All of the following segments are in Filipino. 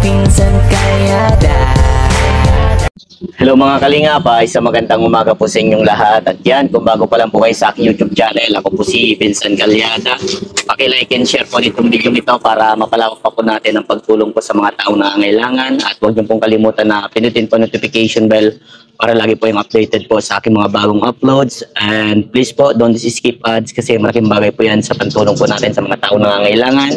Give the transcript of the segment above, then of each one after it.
Pinsan Kalyada. Hello mga kalingap, isang magandang umaga po sa inyong lahat. At yan, kung bago pa lang po kayo sa aking YouTube channel, ako po si Vincent Calyada. Paki-like and share po nitong video ito para mapalawak pa po natin ang pagtulong po sa mga taong nangangailangan. At huwag niyo pong kalimutan na pinutin po notification bell para lagi po yung updated po sa aking mga bagong uploads. And please po, don't skip ads kasi malaking bagay po yan sa pagtulong po natin sa mga taong nangangailangan.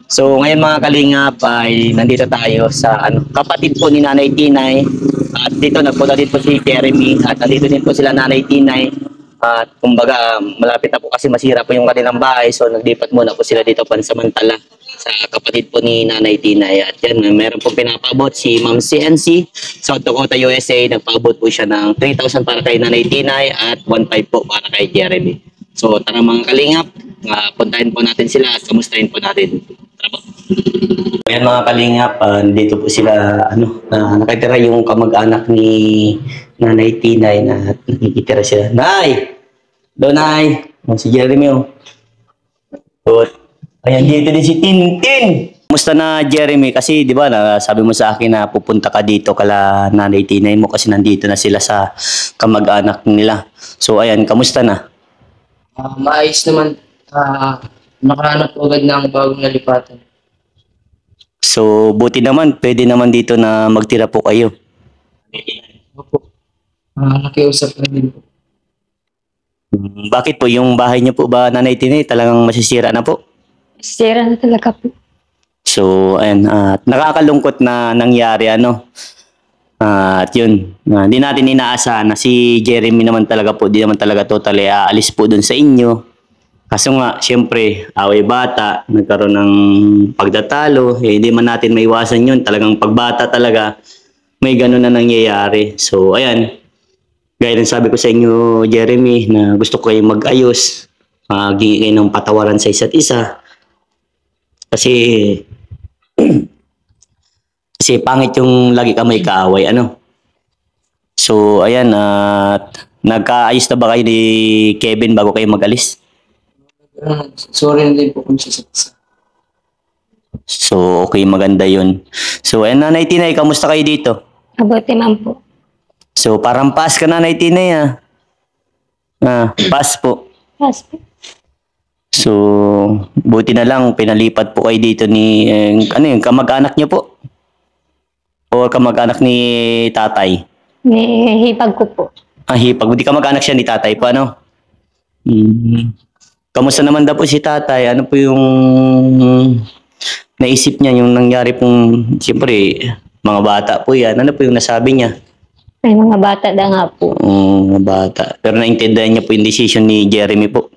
So ngayon mga kalingap ay nandito tayo sa kapatid po ni Nanay Tinay. At dito nagpunta din po si Jeremy at nandito din po sila Nanay Tinay. At kumbaga malapit na po kasi masira po yung kanilang bahay, so naglipat muna po sila dito pansamantala sa kapatid po ni Nanay Tinay. At yan, meron po pinapabot si Ma'am CNC South Dakota, USA. Nagpaabot po siya ng 3,000 para kay Nanay Tinay at 1,500 po para kay Jeremy. So tara mga kalingap, puntahin po natin sila at kamustahin po natin. Tara po. Ayan mga kalingap, dito po sila, nakitira yung kamag-anak ni Nanay Tinay na nakikitira sila. Nay! Hello, Nay! Si Jeremy, oh. Ayan, dito din si Tintin! Kumusta na, Jeremy? Kasi, di ba, sabi mo sa akin na pupunta ka dito kala Nanay Tinay mo kasi nandito na sila sa kamag-anak nila. So, ayan, kamusta na? Maayos naman. Nakahanap po agad ng bagong nalipatan. So, buti naman, pwede naman dito na magtira po kayo. Opo. Nakiusap na din po. Bakit po? Yung bahay niyo po ba, Nanay Tinay, talagang masisira na po? Sira na talaga po. So, ayan, nakakalungkot na nangyari, at yun, hindi natin inaasahan na si Jeremy naman talaga po, di naman talaga totally aalis po dun sa inyo. Kaso nga, siyempre, away bata, nagkaroon ng pagtatalo, hindi man natin maiwasan yun. Talagang pagbata talaga, may ganun na nangyayari. So, ayan, gaya ng sabi ko sa inyo, Jeremy, na gusto ko kayong mag-ayos, gingi kayo ng patawaran sa isa't isa. Kasi, kasi pangit yung lagi ka may kaaway, So, ayan, nagkaayos na ba kayo ni Kevin bago kayo mag-alis? Sorry na din po kung sasaksa. So, okay, maganda yun. So, ayan, Nanay Tinay, kamusta kayo dito? Mabuti man po. So, parang pass ka, Nanay Tinay, pass po. Yes po. So, buti na lang, pinalipat po kayo dito ni, kamag-anak niyo po? O kamag-anak ni tatay? Hipag ko po. Hipag. Hindi kamag-anak siya ni tatay po, Kamusta naman daw po si tatay? Ano po yung naisip niya, yung nangyari pong, siyempre, mga bata po yan. Ano po yung nasabi niya? May mga bata na nga po. Mga bata. Pero naintindihan niya po yung decision ni Jeremy po.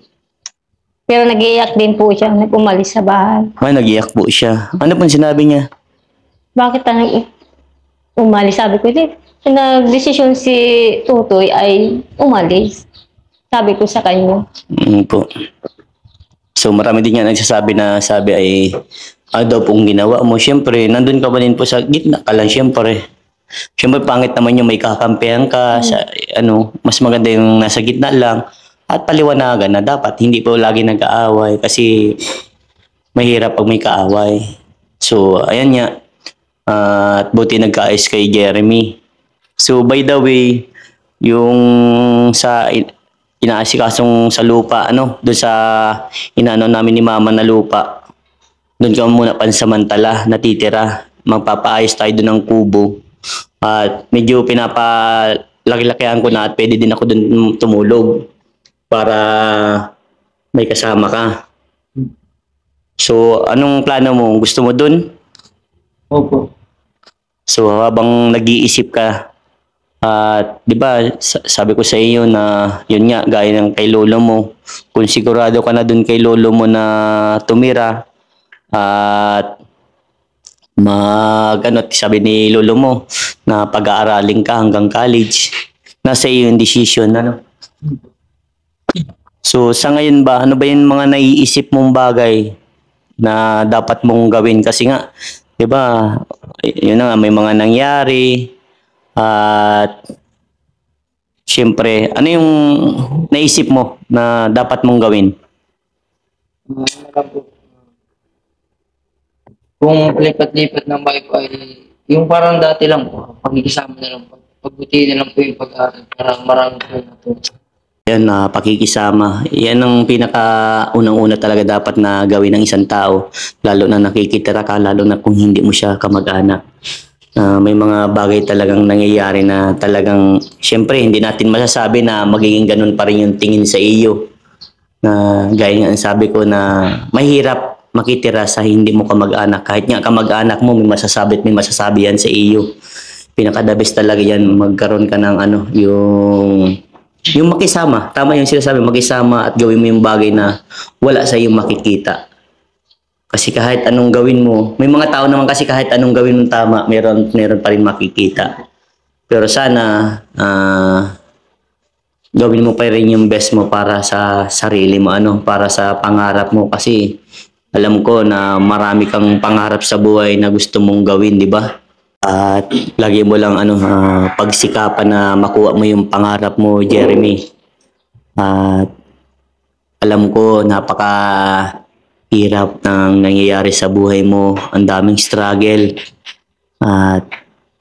Pero nag-iiyak din po siya. Nag-umalis sa bahay. Nag-iyak po siya. Ano pong sinabi niya? Bakit umalis? Sabi ko, nag-desisyon si Tutoy ay umalis. Sabi ko sa kanya. Po. So marami din nga nagsasabi na sabi ay daw pong ginawa mo. Siyempre, nandun ka pa din po sa gitna ka lang siyempre. Siyempre, pangit naman yung may kakampihan ka. Sa, mas maganda yung nasa gitna lang. At paliwanagan na dapat hindi po lagi nag-aaway kasi mahirap pag may kaaway. So, ayan nga. At buti nagkaayos kay Jeremy. So, by the way, yung sa inaasikasong sa lupa, doon sa inaano namin ni mama na lupa, doon ka muna pansamantala natitira. Magpapaayos tayo doon ng kubo. At medyo pinapalaki-lakihan ko na at pwede din ako doon tumulog para may kasama ka. So, anong plano mo? Gusto mo doon? Opo. So, habang nag-iisip ka, di ba, sabi ko sa iyo na yun nga, gaya ng kay lolo mo, kung sigurado ka na dun kay lolo mo na tumira at sabi ni lolo mo na pag-aaralin ka hanggang college, nasa iyo yung decision, So, sa ngayon ba, ano ba yung mga naiisip mong bagay na dapat mong gawin? Kasi nga, di ba, yun na nga, may mga nangyari. At siyempre, ano yung naisip mo na dapat mong gawin? Kung lipat-lipat ng bahay po ay yung parang dati lang po, pagkikisama na lang po. Pagbutihin na lang po yung pag-aaral para marami po natutunan. Yan, pakikisama. Yan ang pinaka-unang-una talaga dapat na gawin ng isang tao. Lalo na nakikitira ka, lalo na kung hindi mo siya kamag-anak. May mga bagay talagang nangyayari na talagang, syempre, hindi natin masasabi na magiging ganun pa rin yung tingin sa iyo. Na gaya nga ang sabi ko na mahirap makitira sa hindi mo kamag-anak. Kahit nga kamag-anak mo, may masasabi at may masasabi yan sa iyo. Pinaka-the best talaga yan, magkaroon ka ng yung makisama, tama yung sinasabi, makisama at gawin mo yung bagay na wala sa iyong makikita. Kasi kahit anong gawin mo, may mga tao naman kasi kahit anong gawin mo tama, meron pa rin makikita. Pero sana, gawin mo pa rin yung best mo para sa sarili mo, para sa pangarap mo. Kasi alam ko na marami kang pangarap sa buhay na gusto mong gawin, di ba? At lagi mo lang pagsikapan na makuha mo yung pangarap mo, Jeremy. At alam ko napaka-hirap ng nangyayari sa buhay mo. Ang daming struggle. At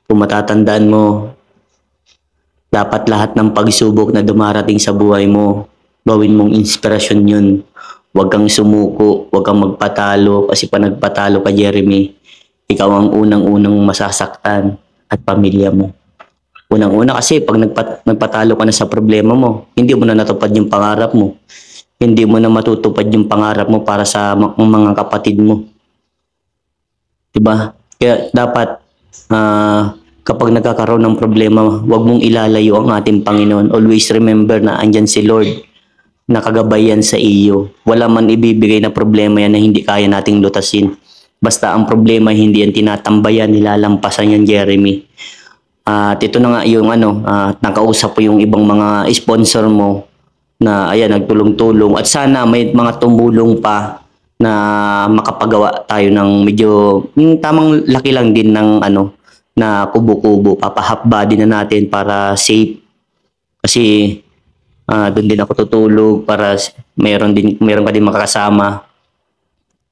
kung matatandaan mo, dapat lahat ng pagsubok na dumarating sa buhay mo, gawin mong inspirasyon yun. Huwag kang sumuko, huwag kang magpatalo. Kasi pa nagpatalo ka, Jeremy, ikaw ang unang-unang masasaktan at pamilya mo. Unang-una kasi pag nagpatalo ka na sa problema mo, hindi mo na natupad yung pangarap mo. Hindi mo na matutupad yung pangarap mo para sa mga kapatid mo. Diba? Kaya dapat kapag nagkakaroon ng problema, huwag mong ilalayo ang ating Panginoon. Always remember na andyan si Lord, nakagabayan sa iyo. Wala man ibibigay na problema yan na hindi kaya nating lutasin. Basta ang problema hindi yan tinatambayan, nilalampasan yan, Jeremy. At ito na nga yung nakausap po yung ibang mga sponsor mo na ayan, nagtulong-tulong. At sana may mga tumulong pa na makapagawa tayo ng medyo yung tamang laki lang din ng na kubo-kubo. Papahapba din na natin para safe. Kasi doon din ako tutulog para meron ka din makakasama.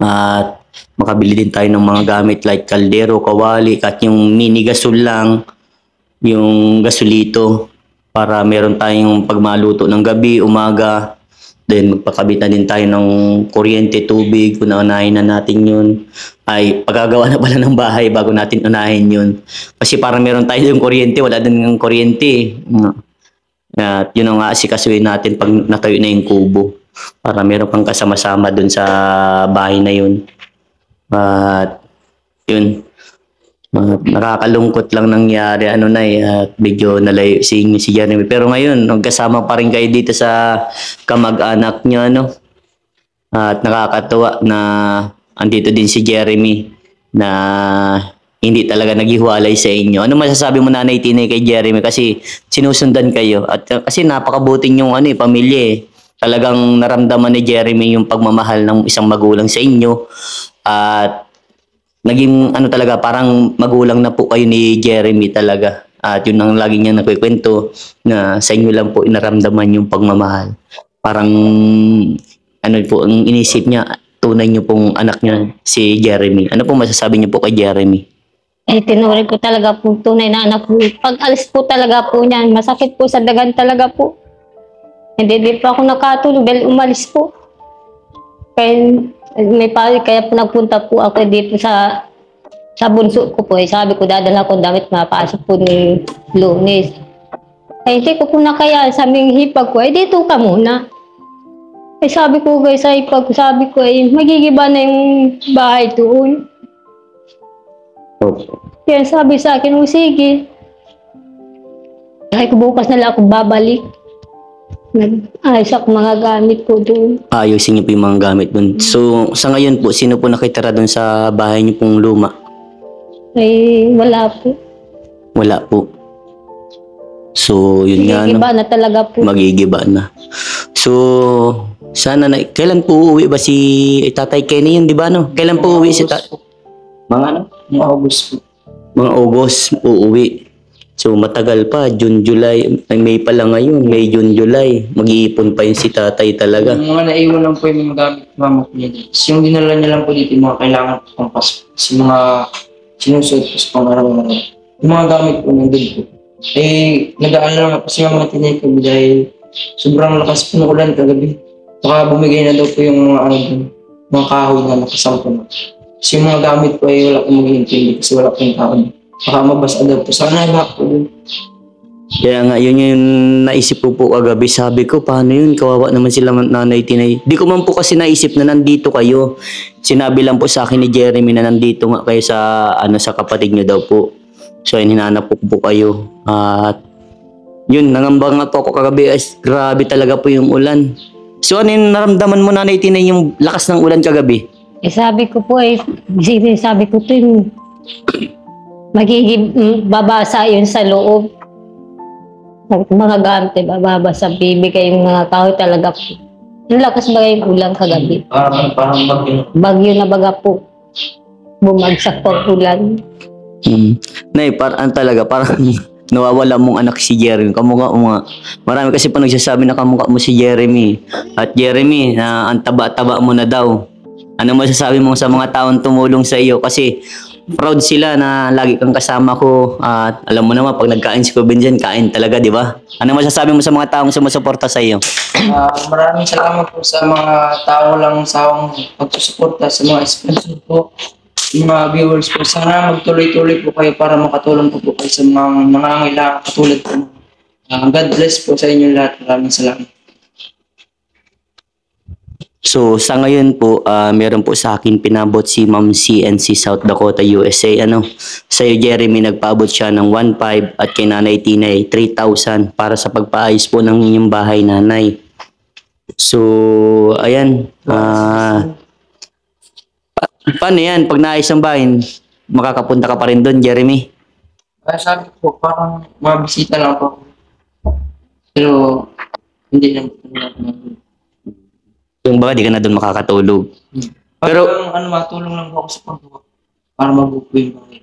At makabili din tayo ng mga gamit like kaldero, kawali, at yung mini gasol lang, yung gasolito, para meron tayong pagmaluto ng gabi, umaga. Then magpakabit na din tayo ng kuryente, tubig, kung naunahin na natin yun. Ay, pagkagawa na pala ng bahay bago natin unahin yun. Kasi parang meron tayo yung kuryente, wala din yung kuryente. At yun ang aasikasuhin natin pag natayo na yung kubo. Para meron kang kasama-sama dun sa bahay na yun. At yun, nakakalungkot lang nangyari at medyo nalayo si Jeremy. Pero ngayon, nagkasama pa rin kayo dito sa kamag-anak niyo, At nakakatuwa na andito din si Jeremy na hindi talaga naghiwalay sa inyo. Ano masasabi mo, Nanay Tinay, kay Jeremy? Kasi sinusundan kayo. At kasi napakabuting yung pamilya eh. Talagang naramdaman ni Jeremy yung pagmamahal ng isang magulang sa inyo. At naging talaga, parang magulang na po kayo ni Jeremy talaga. At yun ang lagi niya nagkikwento na sa inyo lang po inaramdaman yung pagmamahal. Parang po ang inisip niya, tunay niyo pong anak niya si Jeremy. Ano po masasabi niyo po kay Jeremy? Tinuring ko talaga po tunay na anak po. Pag alis po talaga po niyan, masakit po sa dagan talaga po. Hindi pa ako nakatulog dahil umalis po. Kaya po nagpunta po ako dito sa bunso ko po. Sabi ko, dadala ko damit, mapasok po ni Lunes. Hindi ko po nakaya, sabi ng hipag ko, dito ka muna. Sabi ko guys, sa hipag ko, magigiba na yung bahay doon. Kaya sabi sa akin, sige. Kaya ko bukas na lang ako babalik. Nag-ayos ako mga gamit ko doon. Ayusin niyo po yung mga gamit doon. So, sa ngayon po, sino po nakitira doon sa bahay niyo pong luma? Wala po. Wala po. So, yun nga. Magigiba na talaga po. Magigiba na. So, sana na, kailan po uuwi ba si Tatay Kenny yun, di ba Kailan po uuwi si Tatay? Mga Mga August po. Mga August uuwi. So matagal pa, June, July, ay May pa lang ngayon, May, June, July. Mag-iipon pa yun si tatay talaga. Yung mga naiwan lang po yung mga gamit ng mama ko niya dito. Tapos yung dinala niya lang po dito, yung mga kailangan po pang pasko. Kasi mga sinusuot po sa pang-araw-araw. Yung mga gamit po nandun po. Eh, nag-aalala nga po si mama tinay ko dahil sobrang lakas po ng ulan kagabi. Baka bumigay na daw po yung mga ano dun, mga kahoy na nakasampo na. Kasi yung mga gamit po ay wala pong mag-iintindi kasi wala pong tao. Baka mabasa daw po. Sana lahat po dun. Kaya nga, yun yung naisip ko po kagabi. Sabi ko, paano yun? Kawawa naman sila nanay, tinay. Di ko man po kasi naisip na nandito kayo. Sinabi lang po sa akin ni Jeremy na nandito nga kayo sa, sa kapatid niyo daw po. So, yun, hinanap po kayo. At, yun, nangamba nga po ako kagabi. Ay, grabe talaga po yung ulan. So, ano yung naramdaman mo, nanay, tinay, yung lakas ng ulan kagabi? Eh sabi ko po sabi ko to yung magiging babasa yun sa loob. Mga gamit, babasa, bibigay yung mga kahoy talaga po. Yung lakas ba yung ulan kagabi? Parang bagyo. Bagyo na baga po. Bumagsak po ang ulan. Nay, parang talaga, parang nawawala mong anak si Jeremy. Kamukha mo nga. Marami kasi pa nagsasabi na kamukha mo si Jeremy. At Jeremy, na ang taba-taba mo na daw. Ano masasabi mo sa mga taong tumulong sa iyo? Kasi proud sila na lagi kang kasama ko. At alam mo naman, pag nagkain si Kuya Vincent, kain talaga, di ba? Ano masasabi mo sa mga taong sumusuporta sa iyo? Maraming salamat po sa mga tao lang sawang pagsusuporta sa mga sponsor po. Yung mga viewers po, sana magtuloy-tuloy po kayo para makatulong po kayo sa mga nangangailangan katulad po. God bless po sa inyo lahat. Maraming salamat. So, sa ngayon po, meron po sa akin pinabot si Ma'am CNC South Dakota, USA. Sa iyo, Jeremy, nagpaabot siya ng 1,500 at kay Nanay Tinay, 3,000 para sa pagpaayos po ng inyong bahay, Nanay. So, ayan. Paano yan? Pag naayos ang bahay, makakapunta ka pa rin doon, Jeremy? Sabi ko, parang mabisita lang po. Pero, hindi lang po. Yung baka di ka na doon makakatulog. Pero, matulong lang po ako sa paggawa para mabuko yung bahay.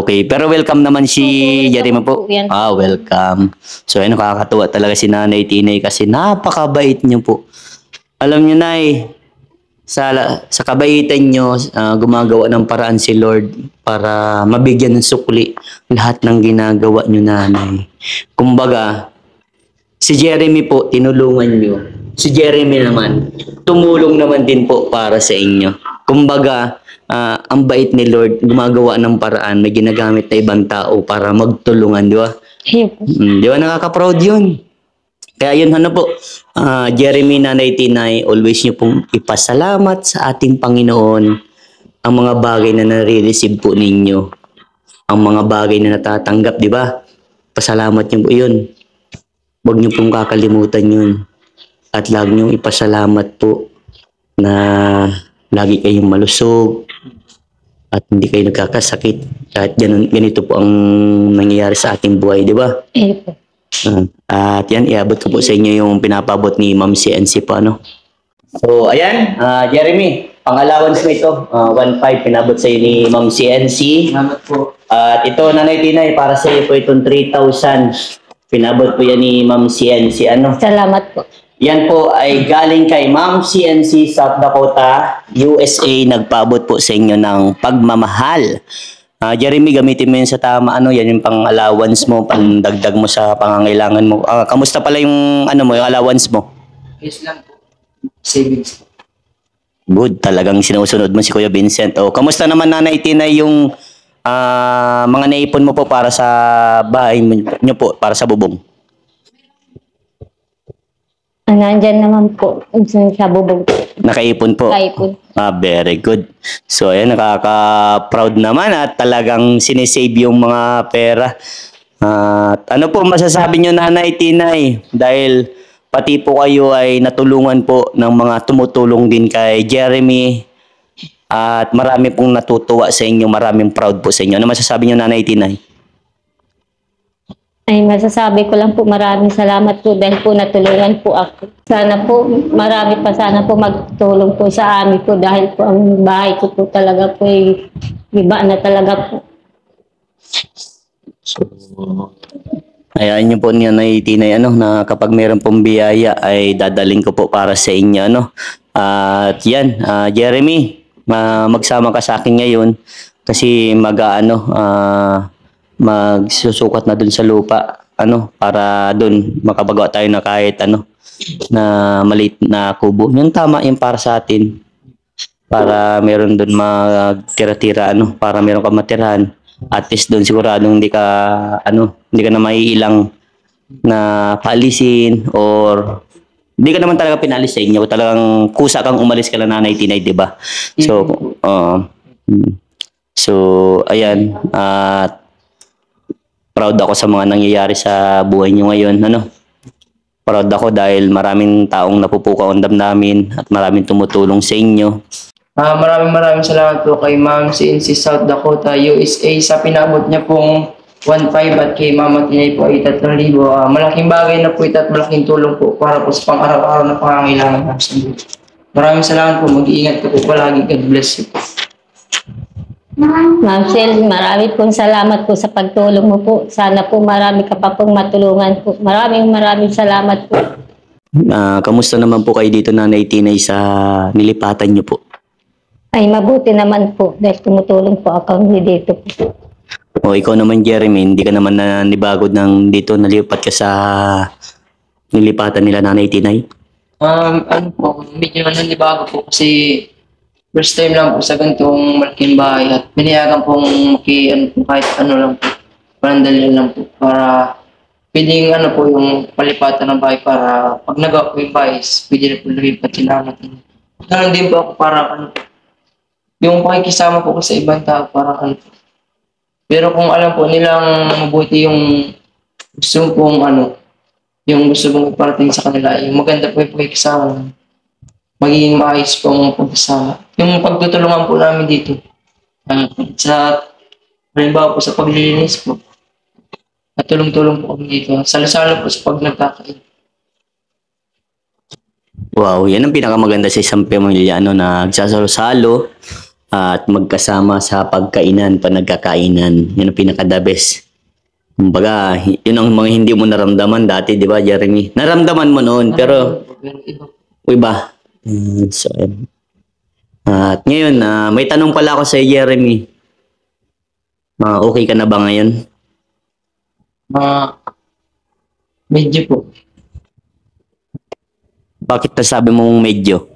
Okay. Pero welcome naman si Jeremy po. Yan. Welcome. So, ayun, nakakatuwa talaga si Nanay Tinay kasi napakabait niyo po. Alam niyo, Nay, sa kabaitan nyo, gumagawa ng paraan si Lord para mabigyan ng sukli lahat ng ginagawa nyo, Nanay. Kumbaga, si Jeremy po, tinulungan nyo. Si Jeremy naman, tumulong naman din po para sa inyo. Kumbaga, ang bait ni Lord, gumagawa ng paraan, may ginagamit na ibang tao para magtulungan, di ba? Di ba, nakaka-proud yun? Kaya yun, po, Jeremy, Nanay Tinay, always nyo pong ipasalamat sa ating Panginoon ang mga bagay na nare-receive po ninyo. Ang mga bagay na natatanggap, di ba? Pasalamat nyo po yun. Huwag nyo pong kakalimutan yun. At lagi nyo ipasalamat po na lagi kayong malusog at hindi kayo nagkakasakit. Kahit ganito po ang nangyayari sa ating buhay, di ba? Po. At yan, iabot ko po sa inyo yung pinapabot ni Ma'am CNC po, So, ayan, Jeremy, pang-allowance mo ito. 1,500 pinabot sa iyo ni Ma'am CNC. Salamat po. At ito, Nanay Tinay, para sa iyo po itong 3,000. Pinabot po yan ni Ma'am CNC. Salamat po. Yan po ay galing kay Ma'am CNC South Dakota, USA. Nagpaabot po sa inyo ng pagmamahal. Jeremy, gamitin mo yun sa tama. Yan yung pang-allowance mo, pang-dagdag mo sa pangangailangan mo. Kamusta pala yung, yung allowance mo? Yes lang po. Savings po. Good. Talagang sinusunod mo si Kuya Vincent. Kamusta naman, Nanay Tinay, yung mga naipon mo po para sa bahay nyo po, para sa bubong? Nandyan naman po sa bubong. Nakaipon po? Nakaipon. Very good. So, ayan, nakaka-proud naman at talagang sinisave yung mga pera. Ano po masasabi nyo, Nanay Tinay? Dahil pati po kayo ay natulungan po ng mga tumutulong din kay Jeremy at marami pong natutuwa sa inyo, maraming proud po sa inyo. Ano masasabi nyo, Nanay Tinay? Ay, masasabi ko lang po maraming salamat po dahil po natulungan po ako. Sana po, marami pa sana po magtulong po sa amin po dahil po ang bahay ko po talaga po ay iba na talaga po. So, Ayan yung po niya na itinay na kapag meron pong biyaya ay dadaling ko po para sa inyo At yan, Jeremy, magsama ka sa akin ngayon kasi magsusukat na dun sa lupa para dun makapagawa tayo na kahit na maliit na kubo. Yung tama yung para sa atin. Para meron dun magtira-tira para meron ka matirahan. At least doon siguradong hindi ka na maiilang na paalisin or hindi ka naman talaga pinalis sa inyo. Talagang kusa kang umalis ka lang na 99, di ba? So, ayan. At proud ako sa mga nangyayari sa buhay nyo ngayon. Proud ako dahil maraming taong napupukaw ang damdamin at maraming tumutulong sa inyo. Maraming salamat po kay Ma'am CNC South Dakota, USA sa pinabot niya pong 1.5 at kay Mama Tinay po ay 3,000. Malaking bagay na po ito at malaking tulong po para po sa pang-araw-araw na pangangailangan po sa inyo. Maraming salamat po. Mag-iingat po palagi. God bless you po. Ma'am Sel, marami pong salamat po sa pagtulong mo po. Sana po marami ka pa pong matulungan po. Maraming salamat po. Kamusta naman po kayo dito, Nanay Tinay, sa nilipatan niyo po? Ay, mabuti naman po dahil tumutulong po ako dito po. O ikaw naman, Jeremy, hindi ka naman nanibagod ng dito nalipat ka sa nilipatan nila, Nanay Tinay? Medyo nanibago po kasi first time lang po sa ganitong malaking bahay at pinayagan pong kahit lang po, parandali lang po para pwedeng po yung palipatan ng bahay para pag nagawa po yung bahay, pwede na po lumipat sila natin. Ganun din po ako para yung pakikisama po ko sa ibang tao para pero kung alam po nilang mabuti yung gusto pong yung gusto mong iparating sa kanila, yung maganda po yung pakikisama, magiging maayos po ang pagkasama. Yung pagtutulungan po namin dito, sa halimbawa po sa paglilinis po, at tulong-tulong po kami dito, salo-salo po sa pag nagkakain. Wow, yan ang pinakamaganda sa isang pamilya, na nagsasalo-salo at magkasama sa pagkainan, panagkakainan. Yan ang pinaka-the best. Kumbaga, yun ang mga hindi mo naramdaman dati, di ba, Jeremy? Naramdaman mo noon, pero iba. So, at ngayon, may tanong pala ako sa Jeremy. Okay ka na ba ngayon? Medyo po. Bakit nasabi mong medyo?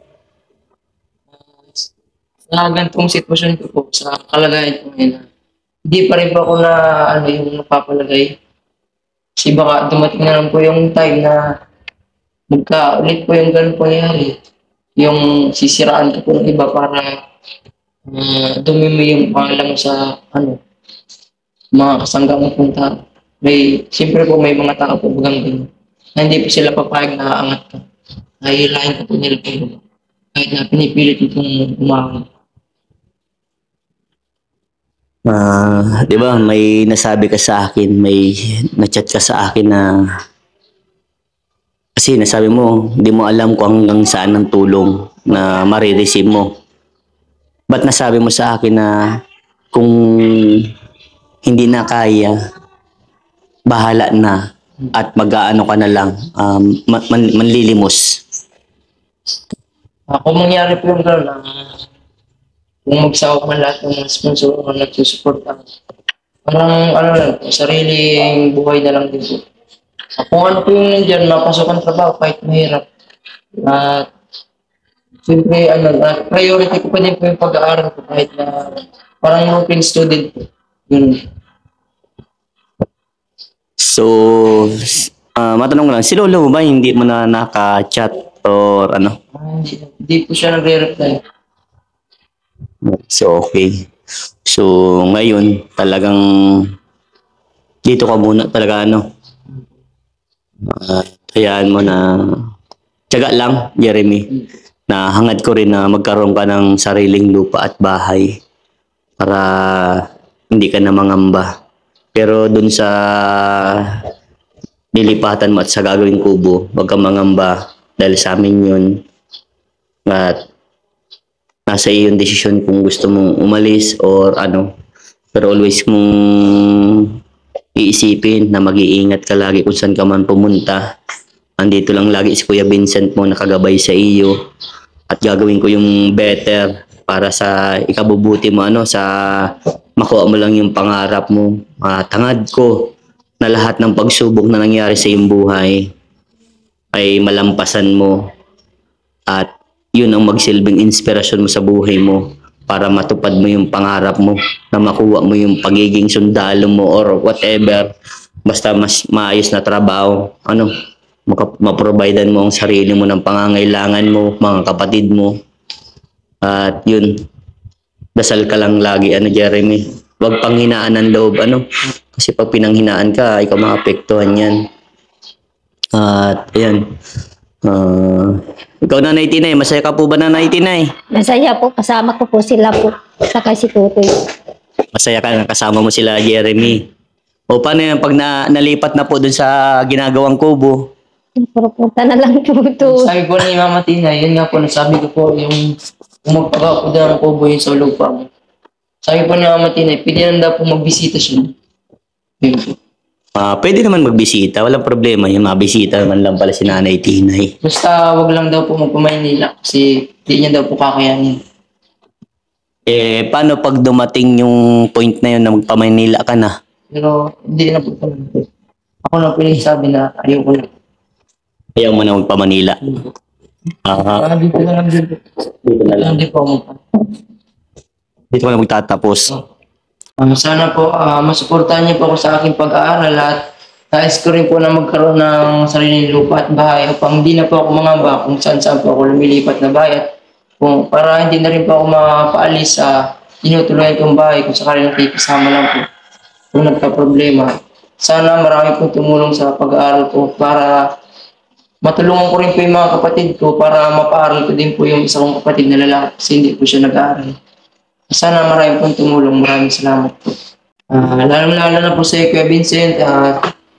Sa ganitong sitwasyon ko po, sa kalagayan ko ngayon, hindi pa rin po ako na yung napapalagay. Kasi baka dumating na lang po yung time na magka-ulit po yung ganun pangyayari. Yung sisiraan ko po ng iba para dumimi yung pangalan mo sa mga kasangga mo pong tao. Siyempre po may mga tao po bagang ganun. Na hindi po sila papayag na aangat ka. Nahihilahin ka po nila po. Kahit na pinipilit itong umangat. Di ba, may nasabi ka sa akin, may na-chat ka sa akin na kasi nasabi mo, hindi mo alam kung hanggang saan ang tulong na marireceive mo. Ba't nasabi mo sa akin na kung hindi na kaya, bahala na at mag-aano ka na lang, manlilimos? Kung mangyari po yung gano'n, kung magsawak man lahat ng mga sponsor na nagsusuporta, parang lang po, sariling buhay na lang din po. Kung ano po yung nandiyan, mapasok ang trabaho kahit mahirap. At siyempre, priority ko pa din po yung pag-aaral ko kahit na parang open student po. Yun. So, matanong ko lang, si Lolo mo ba hindi mo na naka-chat or ano? Hindi po siya nagre-reply. So, okay. So, ngayon, talagang dito ka muna talaga, hayaan mo na tiyaga lang, Jeremy, na hangad ko rin na magkaroon ka ng sariling lupa at bahay para hindi ka na mangamba. Pero dun sa nilipatan mo at sa gagawing kubo, wag kang mangamba dahil sa amin yun. At nasa iyo yung desisyon kung gusto mong umalis or ano. Pero always mong iisipin na mag-iingat ka lagi kung saan ka man pumunta. Andito lang lagi si Kuya Vincent mo nakagabay sa iyo. At gagawin ko yung better para sa ikabubuti mo, sa makuha mo lang yung pangarap mo. Tangad ko na lahat ng pagsubok na nangyari sa iyong buhay ay malampasan mo. At yun ang magsilbing inspirasyon mo sa buhay mo para matupad mo yung pangarap mo, na makuha mo yung pagiging sundalo mo or whatever. Basta mas maayos na trabaho, maprovidean mo ang sarili mo ng pangangailangan mo, mga kapatid mo. At yun, dasal ka lang lagi, Jeremy. Huwag panghinaan ng loob, kasi pag pinanghinaan ka, ikaw maapektuhan yan. At ayan. Ikaw, Nanay Tinay, masaya ka po ba, Nanay Tinay? Masaya po, kasama ko po sila po. Saka si Tutoy. Masaya ka na kasama mo sila, Jeremy. O paano yan pag nalipat na po dun sa ginagawang kubo? Pupunta na lang po ito. Sabi po ni Mama Tina, yun nga po, nasabi ko po, yung magpagawa po daw ng kubo yun sa lupa mo. Sabi po ni Mama Tina, pwede lang daw po magbisita siya. Yun po. Pwede naman magbisita, walang problema. Yung mabisita naman lang pala si Nanay Tinay. Basta wag lang daw po magpa-Maynila kasi hindi niya daw po kakayanin. Paano pag dumating yung point na yun na magpa-Maynila ka na? Pero hindi na po talaga. Ako na po yung sabi na ayoko na. Ayaw mo na magpa-Manila. Dito na lang dito. Dito na lang. Hindi po ako Dito ka na magtatapos. Sana po masuportahan niyo po ako sa aking pag-aaral at nais ko rin po na magkaroon ng sariling lupa at bahay upang hindi na po ako mangamba kung saan po ako lumilipat na bahay at para hindi na rin po ako mapaalis sa tinutuluyan kong bahay kung sakali nakikisama lang po kung nagka-problema. Sana marami pong tumulong sa pag-aaral ko para matulungan ko rin po yung mga kapatid ko para mapaaral ko din po yung isa kong kapatid na lalaki kasi hindi po siya nag-aaral. Sana marami pong tumulong. Maraming salamat po. Lalo na po sa Kuya Vincent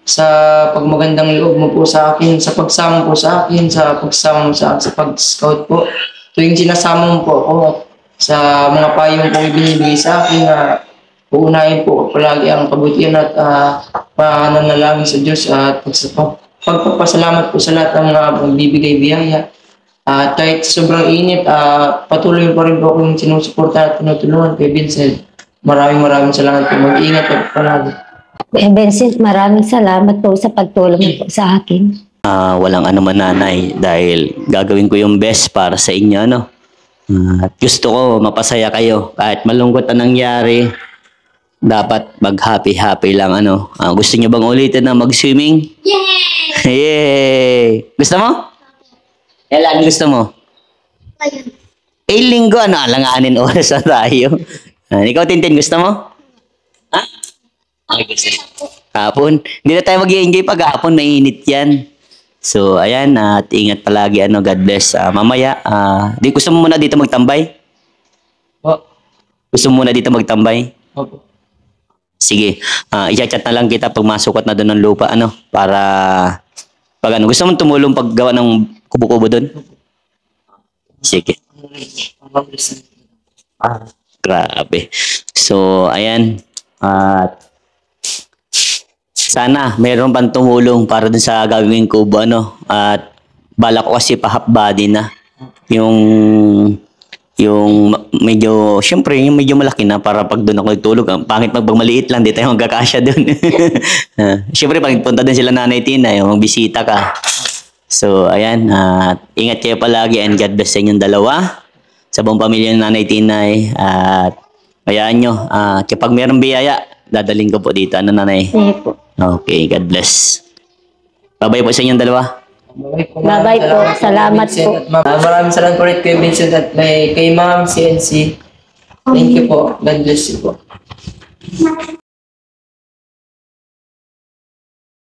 sa pagmagandang loob mo po sa akin, sa pagsama po sa akin, sa pagsama mo sa pag-scout po. Tuwing sinasama mo po ako at sa mga payong pong ibinibigay sa akin na uunahin po palagi ang kabutihan at pananalangin sa Diyos at pagpapasalamat po sa lahat ng mga magbibigay biyaya. Kahit sobrang init, patuloy pa rin po akong sinusuporta at tinutulungan kay Vincent. Maraming salamat po. Mag-ingat at palagi. Kuya Vincent, maraming salamat po sa pagtulong mo po sa akin. Walang anuman, Nanay, dahil gagawin ko yung best para sa inyo, at gusto ko mapasaya kayo. Kahit malungkot na nangyari, dapat mag-happy lang, gusto niyo bang ulitin na mag-swimming? Yay! Yay! Gusto mo? Kailan gusto mo? Linggo, alanganin oras na tayo. Ikaw, Tintin, gusto mo? Ha? Ay, gusto mo. Hapon. Hindi na tayo mag-i-enjoy pag hapon, mainit yan. So, ayan, at ingat palagi, God bless. Mamaya, gusto mo muna dito magtambay? Gusto mo muna dito magtambay? Opo. Sige, i-chat na lang kita pag masukot na doon ng lupa, para pag gusto mo tumulong paggawa ng kubo-kubo doon? Sige. Grabe. So, ayan. At sana mayroon pang tumulong para dun sa gagawing kubo, At balak ko kasi pa-half body na. Yung medyo, syempre, yung medyo malaki na para pag doon ako nagtulog. Ang pangit pag maliit lang, di tayo magkakasya doon. Syempre, pag punta din sila Nanay Tina, yung bisita ka. So, ayan. Ingat kayo palagi and God bless sa inyong dalawa. Sa buong pamilya ng Nanay Tinay. At hayaan nyo, kapag mayroong biyaya, dadaling ko po dito. Nanay? Sige po. Okay, God bless. Bye-bye po sa inyong dalawa. Bye-bye po. Salamat po. Maraming salamat po rin kay Vincent at kay Ma'am CNC. Thank you po. God bless you po.